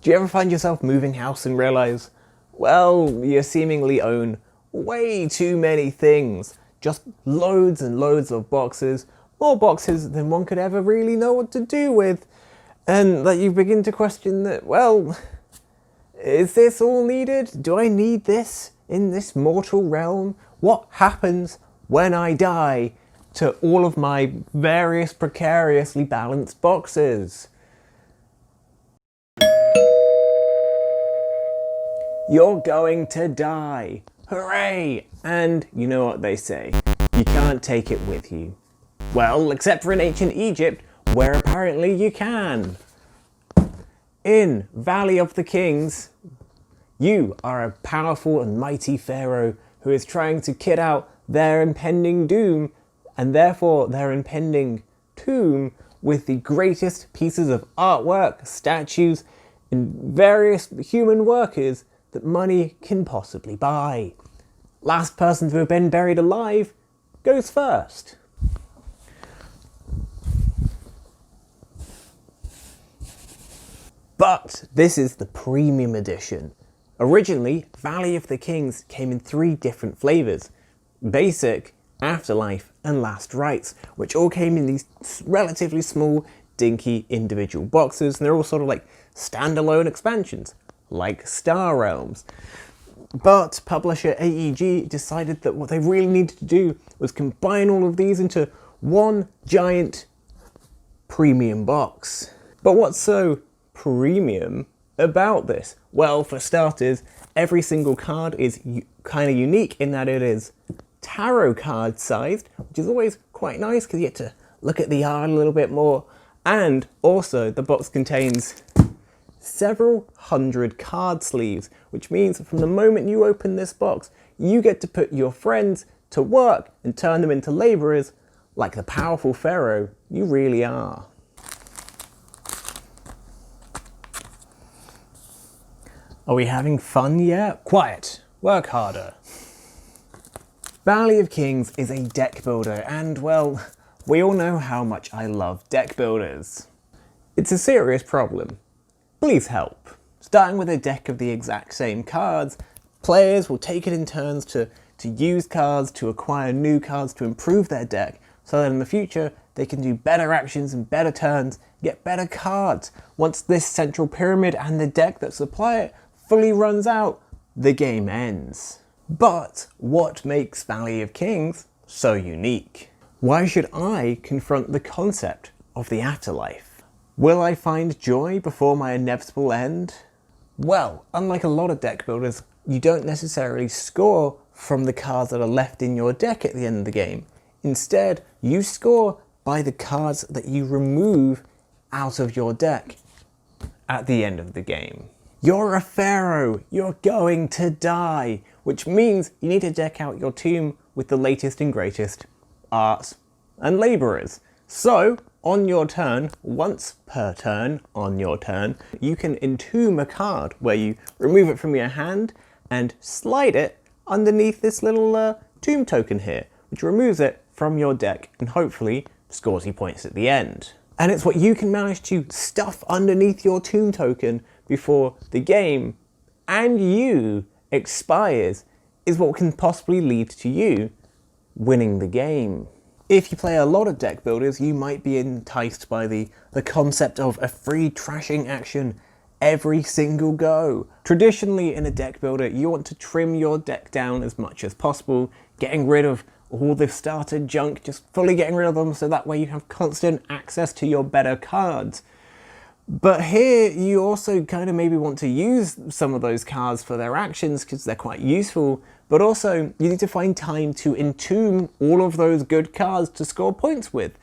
Do you ever find yourself moving house and realize, well, you seemingly own way too many things, just loads and loads of boxes, more boxes than one could ever really know what to do with, and that you begin to question that, well, is this all needed? Do I need this in this mortal realm? What happens when I die to all of my various precariously balanced boxes? You're going to die. Hooray! And you know what they say, you can't take it with you. Well, except for in ancient Egypt, where apparently you can. In Valley of the Kings, you are a powerful and mighty pharaoh who is trying to kit out their impending doom, and therefore their impending tomb, with the greatest pieces of artwork, statues, and various human workers that money can possibly buy. Last person to have been buried alive goes first. But this is the premium edition. Originally, Valley of the Kings came in 3 different flavours: Basic, Afterlife, and Last Rites, which all came in these relatively small, dinky individual boxes, and they're all sort of like standalone expansions, like Star Realms. But publisher AEG decided that what they really needed to do was combine all of these into one giant premium box. But what's so premium about this? Well, for starters, every single card is kind of unique in that it is tarot card sized, which is always quite nice because you get to look at the art a little bit more. And also the box contains several hundred card sleeves, which means from the moment you open this box, you get to put your friends to work and turn them into laborers like the powerful pharaoh you really are. Are we having fun yet? Quiet. Work harder. Valley of Kings is a deck builder, and well, we all know how much I love deck builders. It's a serious problem. Please help. Starting with a deck of the exact same cards, players will take it in turns to use cards, to acquire new cards, to improve their deck, so that in the future they can do better actions and better turns, get better cards. Once this central pyramid and the deck that supply it fully runs out, the game ends. But what makes Valley of Kings so unique? Why should I confront the concept of the afterlife? Will I find joy before my inevitable end? Well, unlike a lot of deck builders, you don't necessarily score from the cards that are left in your deck at the end of the game. Instead, you score by the cards that you remove out of your deck at the end of the game. You're a pharaoh, you're going to die, which means you need to deck out your tomb with the latest and greatest arts and labourers. So, on your turn, once per turn on your turn, you can entomb a card where you remove it from your hand and slide it underneath this little tomb token here, which removes it from your deck and hopefully scores you points at the end. And it's what you can manage to stuff underneath your tomb token before the game and you expires is what can possibly lead to you winning the game. If you play a lot of deck builders, you might be enticed by the concept of a free trashing action every single go. Traditionally in a deck builder, you want to trim your deck down as much as possible, getting rid of all the starter junk, just fully getting rid of them so that way you have constant access to your better cards. But here you also kind of maybe want to use some of those cards for their actions because they're quite useful, but also you need to find time to entomb all of those good cards to score points with.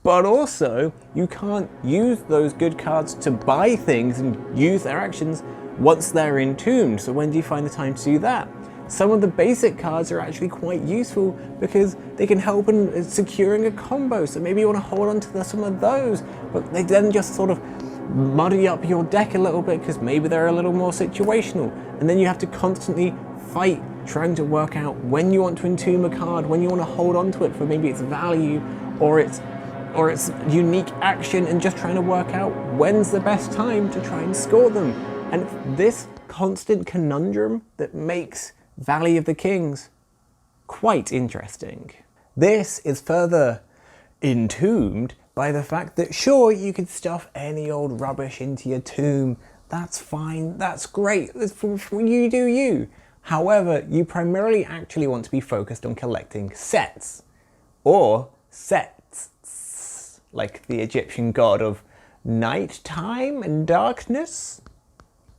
But also you can't use those good cards to buy things and use their actions once they're entombed. So when do you find the time to do that? Some of the basic cards are actually quite useful because they can help in securing a combo. So maybe you want to hold on to some of those, but they then just sort of muddy up your deck a little bit because maybe they're a little more situational. And then you have to constantly fight trying to work out when you want to entomb a card, when you want to hold on to it for maybe its value or its unique action, and just trying to work out when's the best time to try and score them. And it's this constant conundrum that makes Valley of the Kings quite interesting. This is further entombed by the fact that sure, you could stuff any old rubbish into your tomb. That's fine, that's great, you do you. However, you primarily actually want to be focused on collecting sets, or sets, like the Egyptian god of nighttime and darkness.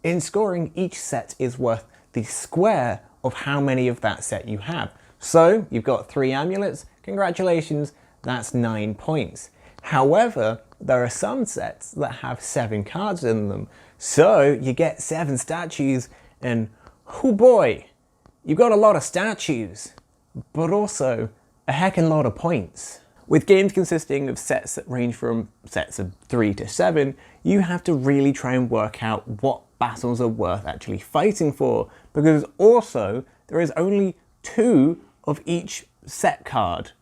In scoring, each set is worth the square of how many of that set you have. So, you've got 3 amulets, congratulations, that's 9 points. However, there are some sets that have 7 cards in them, so you get 7 statues, and oh boy, you've got a lot of statues, but also a heckin' lot of points. With games consisting of sets that range from sets of 3 to 7, you have to really try and work out what battles are worth actually fighting for, because also there is only 2 of each set card.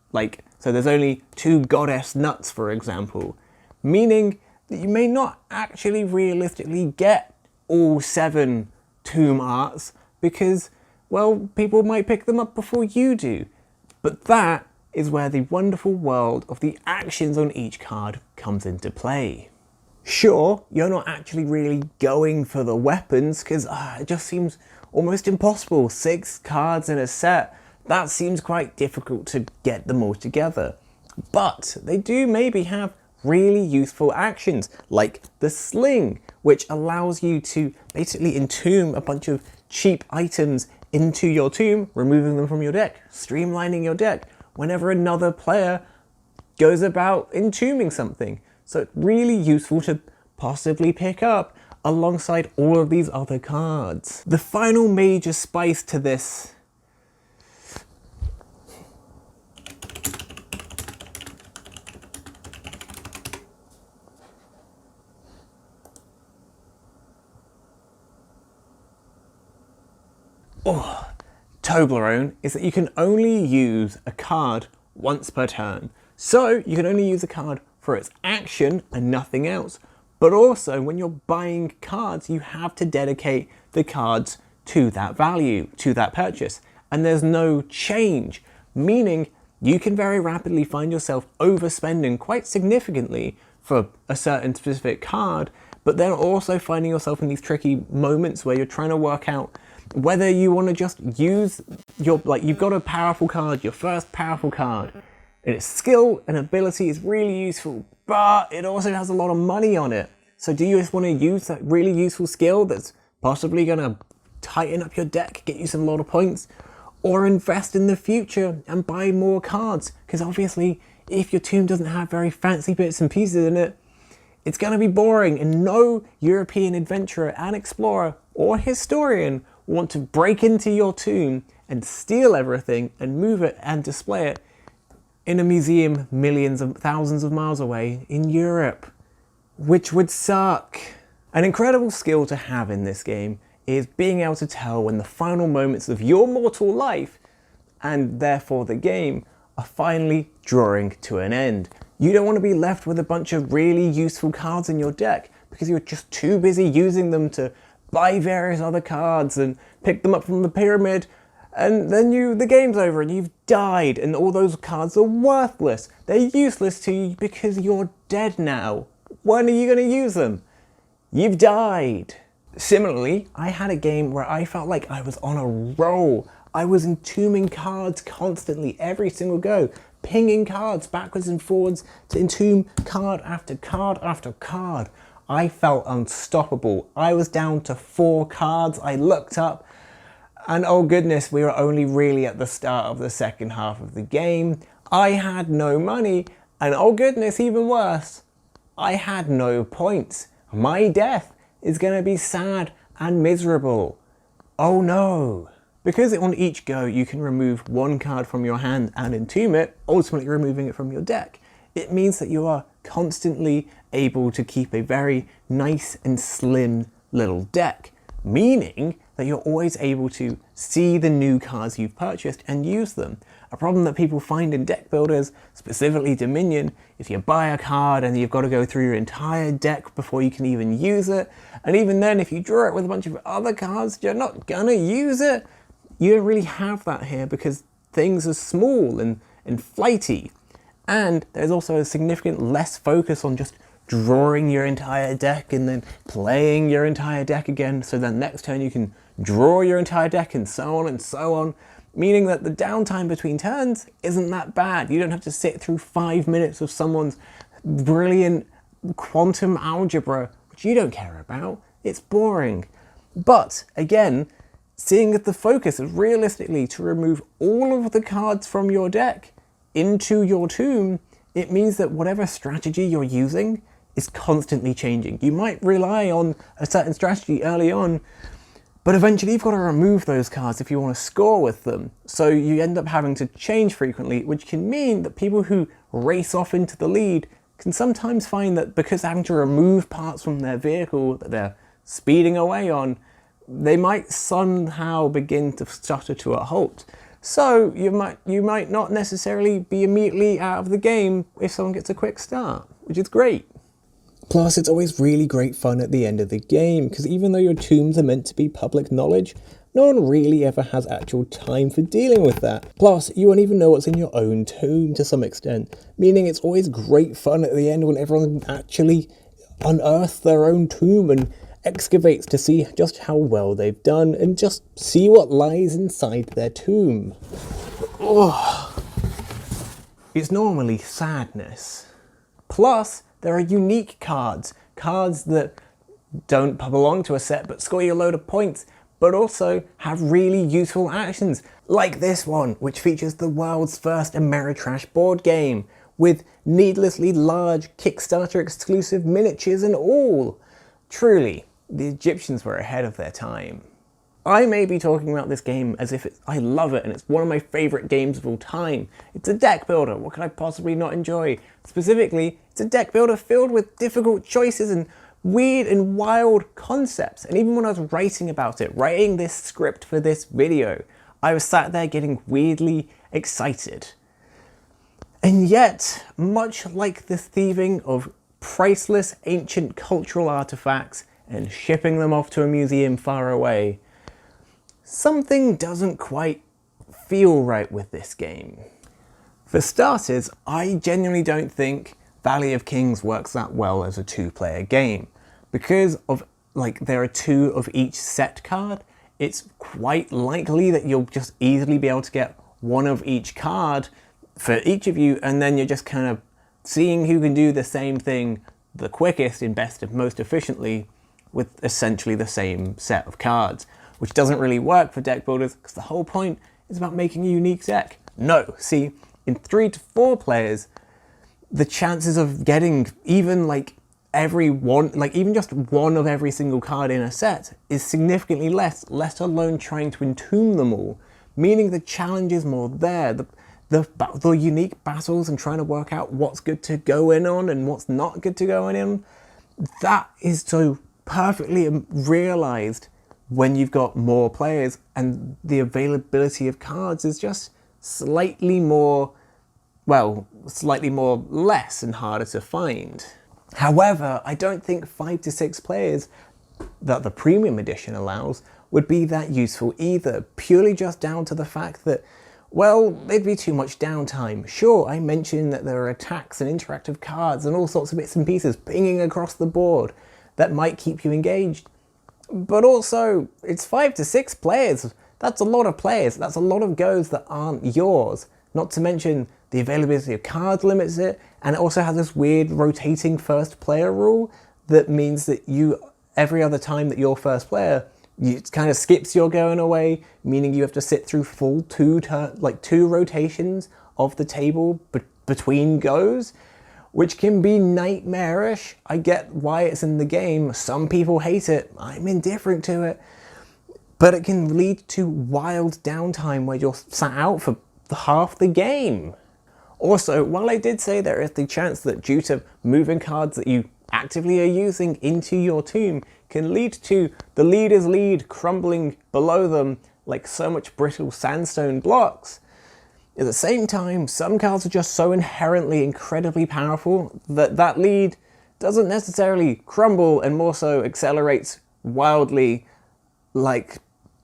So there's only 2 goddess nuts, for example, meaning that you may not actually realistically get all 7 tomb arts because, well, people might pick them up before you do. But that is where the wonderful world of the actions on each card comes into play. Sure, you're not actually really going for the weapons because it just seems almost impossible. 6 cards in a set, that seems quite difficult to get them all together. But they do maybe have really useful actions, like the sling, which allows you to basically entomb a bunch of cheap items into your tomb, removing them from your deck, streamlining your deck whenever another player goes about entombing something. So it's really useful to possibly pick up alongside all of these other cards. The final major spice to this Toblerone is that you can only use a card once per turn. So you can only use a card for its action and nothing else. But also when you're buying cards, you have to dedicate the cards to that value, to that purchase. And there's no change, meaning you can very rapidly find yourself overspending quite significantly for a certain specific card, but then also finding yourself in these tricky moments where you're trying to work out whether you want to just use you've got a powerful card, your first powerful card, and its skill and ability is really useful, but it also has a lot of money on it. So do you just want to use that really useful skill that's possibly going to tighten up your deck, get you some lot of points, or invest in the future and buy more cards? Because obviously, if your tomb doesn't have very fancy bits and pieces in it, it's going to be boring, and no European adventurer and explorer or historian want to break into your tomb and steal everything and move it and display it in a museum thousands of miles away in Europe, which would suck. An incredible skill to have in this game is being able to tell when the final moments of your mortal life, and therefore the game, are finally drawing to an end. You don't want to be left with a bunch of really useful cards in your deck because you're just too busy using them to buy various other cards and pick them up from the pyramid, and then the game's over and you've died and all those cards are worthless. They're useless to you because you're dead now. When are you going to use them? You've died. Similarly, I had a game where I felt like I was on a roll. I was entombing cards constantly, every single go, pinging cards backwards and forwards to entomb card after card after card. I felt unstoppable. I was down to 4 cards. I looked up and oh goodness, we were only really at the start of the second half of the game. I had no money, and oh goodness, even worse, I had no points. My death is going to be sad and miserable. Oh no. Because on each go you can remove 1 card from your hand and entomb it, ultimately removing it from your deck. It means that you are constantly able to keep a very nice and slim little deck, meaning that you're always able to see the new cards you've purchased and use them. A problem that people find in deck builders, specifically Dominion, is you buy a card and you've got to go through your entire deck before you can even use it. And even then, if you draw it with a bunch of other cards, you're not gonna use it. You don't really have that here because things are small and flighty. And there's also a significant less focus on just drawing your entire deck and then playing your entire deck again, so then next turn you can draw your entire deck and so on and so on, meaning that the downtime between turns isn't that bad. You don't have to sit through 5 minutes of someone's brilliant quantum algebra, which you don't care about. It's boring. But again, seeing that the focus is realistically to remove all of the cards from your deck into your tomb, it means that whatever strategy you're using is constantly changing. You might rely on a certain strategy early on, but eventually you've got to remove those cards if you want to score with them. So you end up having to change frequently, which can mean that people who race off into the lead can sometimes find that because they're having to remove parts from their vehicle that they're speeding away on, they might somehow begin to stutter to a halt. So you might not necessarily be immediately out of the game if someone gets a quick start, which is great. Plus, it's always really great fun at the end of the game, because even though your tombs are meant to be public knowledge, no one really ever has actual time for dealing with that. Plus, you won't even know what's in your own tomb to some extent, meaning it's always great fun at the end when everyone actually unearths their own tomb and excavates to see just how well they've done and just see what lies inside their tomb. Ugh. It's normally sadness. Plus, there are unique cards that don't belong to a set but score you a load of points, but also have really useful actions, like this one, which features the world's first Ameritrash board game, with needlessly large Kickstarter exclusive miniatures and all. Truly, the Egyptians were ahead of their time. I may be talking about this game as if I love it and it's one of my favourite games of all time. It's a deck builder, what could I possibly not enjoy? Specifically, it's a deck builder filled with difficult choices and weird and wild concepts. And even when I was writing about it, writing this script for this video, I was sat there getting weirdly excited. And yet, much like the thieving of priceless ancient cultural artifacts and shipping them off to a museum far away, something doesn't quite feel right with this game. For starters, I genuinely don't think Valley of Kings works that well as a two-player game. Because of, there are two of each set card, it's quite likely that you'll just easily be able to get one of each card for each of you, and then you're just kind of seeing who can do the same thing the quickest and best and most efficiently with essentially the same set of cards, which doesn't really work for deck builders because the whole point is about making a unique deck. No, see, in 3 to 4 players, the chances of getting even even just one of every single card in a set is significantly less, let alone trying to entomb them all, meaning the challenge is more there. The unique battles and trying to work out what's good to go in on and what's not good to go in on, that is so perfectly realized when you've got more players, and the availability of cards is just slightly more less and harder to find. However, I don't think 5 to 6 players that the premium edition allows would be that useful either, purely just down to the fact that, well, there'd be too much downtime. Sure, I mentioned that there are attacks and interactive cards and all sorts of bits and pieces pinging across the board that might keep you engaged. But also, it's 5 to 6 players. That's a lot of players. That's a lot of goes that aren't yours. Not to mention the availability of cards limits it, and it also has this weird rotating first player rule that means that every other time that you're first player, it kind of skips your going away, meaning you have to sit through full two rotations of the table between goes, which can be nightmarish. I get why it's in the game. Some people hate it. I'm indifferent to it. But it can lead to wild downtime where you're sat out for half the game. Also, while I did say there is the chance that due to moving cards that you actively are using into your tomb can lead to the leader's lead crumbling below them like so much brittle sandstone blocks, At the same time, some cards are just so inherently incredibly powerful that that lead doesn't necessarily crumble and more so accelerates wildly like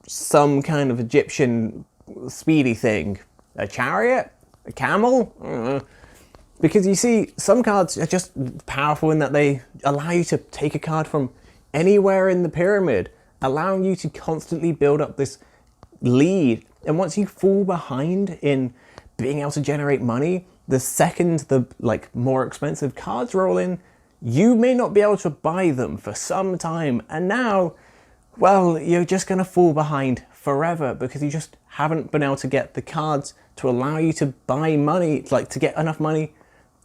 some kind of Egyptian speedy thing. A chariot? A camel? I don't know. Because you see, some cards are just powerful in that they allow you to take a card from anywhere in the pyramid, allowing you to constantly build up this lead. And once you fall behind in being able to generate money, the second the more expensive cards roll in, you may not be able to buy them for some time. And now, well, you're just going to fall behind forever because you just haven't been able to get the cards to allow you to buy money, to get enough money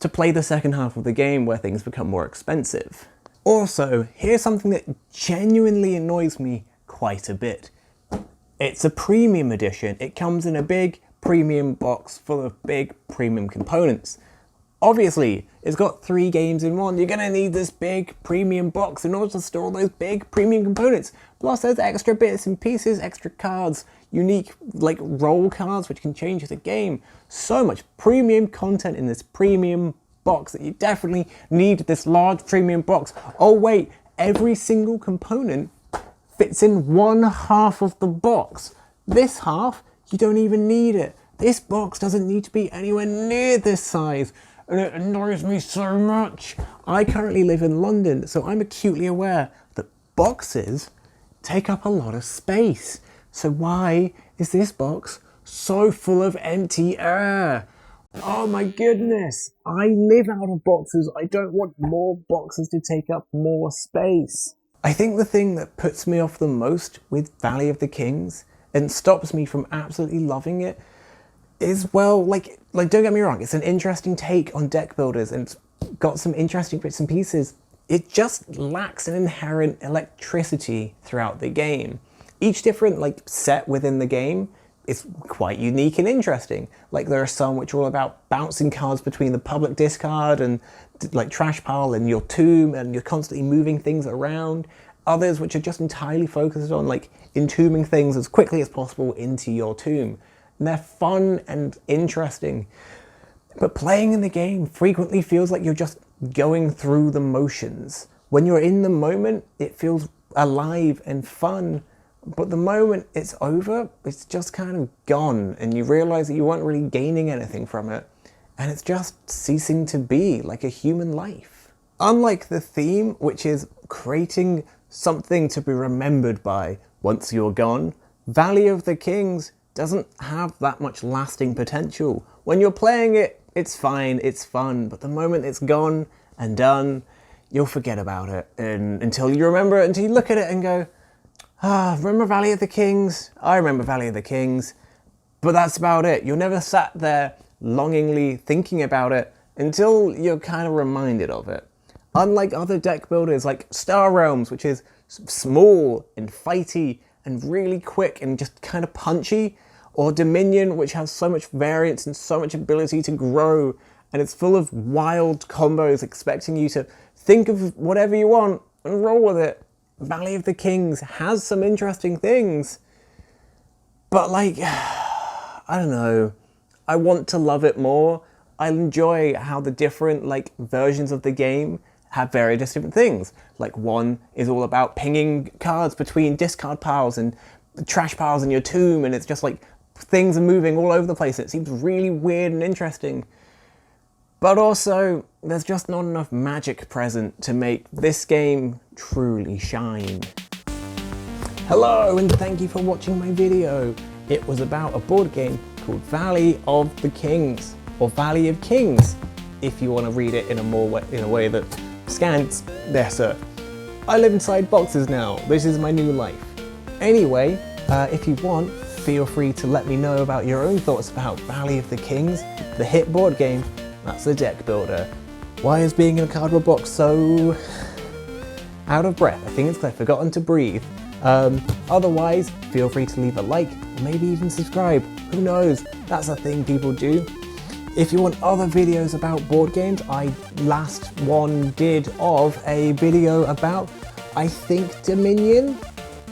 to play the second half of the game where things become more expensive. Also, here's something that genuinely annoys me quite a bit. It's a premium edition. It comes in a big premium box full of big premium components. Obviously, it's got 3 games in one. You're gonna need this big premium box in order to store those big premium components. Plus there's extra bits and pieces, extra cards, unique role cards which can change the game. So much premium content in this premium box that you definitely need this large premium box. Oh wait, every single component fits in one half of the box. This half, you don't even need it. This box doesn't need to be anywhere near this size. And it annoys me so much. I currently live in London, so I'm acutely aware that boxes take up a lot of space. So why is this box so full of empty air? Oh my goodness, I live out of boxes. I don't want more boxes to take up more space. I think the thing that puts me off the most with Valley of the Kings and stops me from absolutely loving it is, well, don't get me wrong, it's an interesting take on deck builders and it's got some interesting bits and pieces. It just lacks an inherent electricity throughout the game. Each different set within the game is quite unique and interesting. There are some which are all about bouncing cards between the public discard and trash pile and your tomb, and you're constantly moving things around. Others which are just entirely focused on entombing things as quickly as possible into your tomb. And they're fun and interesting. But playing in the game frequently feels like you're just going through the motions. When you're in the moment, it feels alive and fun. But the moment it's over, it's just kind of gone. And you realize that you weren't really gaining anything from it. And it's just ceasing to be like a human life. Unlike the theme, which is creating something to be remembered by once you're gone, Valley of the Kings doesn't have that much lasting potential. When you're playing it, it's fine, it's fun, but the moment it's gone and done, you'll forget about it until you remember it, until you look at it and go, remember Valley of the Kings? I remember Valley of the Kings. But that's about it. You're never sat there longingly thinking about it until you're kind of reminded of it. Unlike other deck builders like Star Realms, which is small and fighty and really quick and just kind of punchy, or Dominion, which has so much variance and so much ability to grow, and it's full of wild combos expecting you to think of whatever you want and roll with it. Valley of the Kings has some interesting things, but I don't know, I want to love it more. I enjoy how the different versions of the game have various different things. One is all about pinging cards between discard piles and trash piles in your tomb, and it's just things are moving all over the place. It seems really weird and interesting. But also, there's just not enough magic present to make this game truly shine. Hello, and thank you for watching my video. It was about a board game called Valley of the Kings, or Valley of Kings, if you want to read it in a way that scans. There, sir. I live inside boxes now. This is my new life. Anyway, if you want, feel free to let me know about your own thoughts about Valley of the Kings, the hit board game. That's the deck builder. Why is being in a cardboard box so out of breath? I think it's because I've forgotten to breathe. Otherwise, feel free to leave a like, or maybe even subscribe. Who knows? That's a thing people do. If you want other videos about board games, I last one did of a video about, I think, Dominion.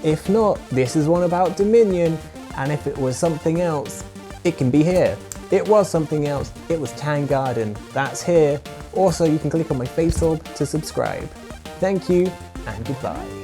If not, this is one about Dominion, and if it was something else, it can be here. It was something else, it was Tang Garden. That's here. Also, you can click on my face orb to subscribe. Thank you, and goodbye.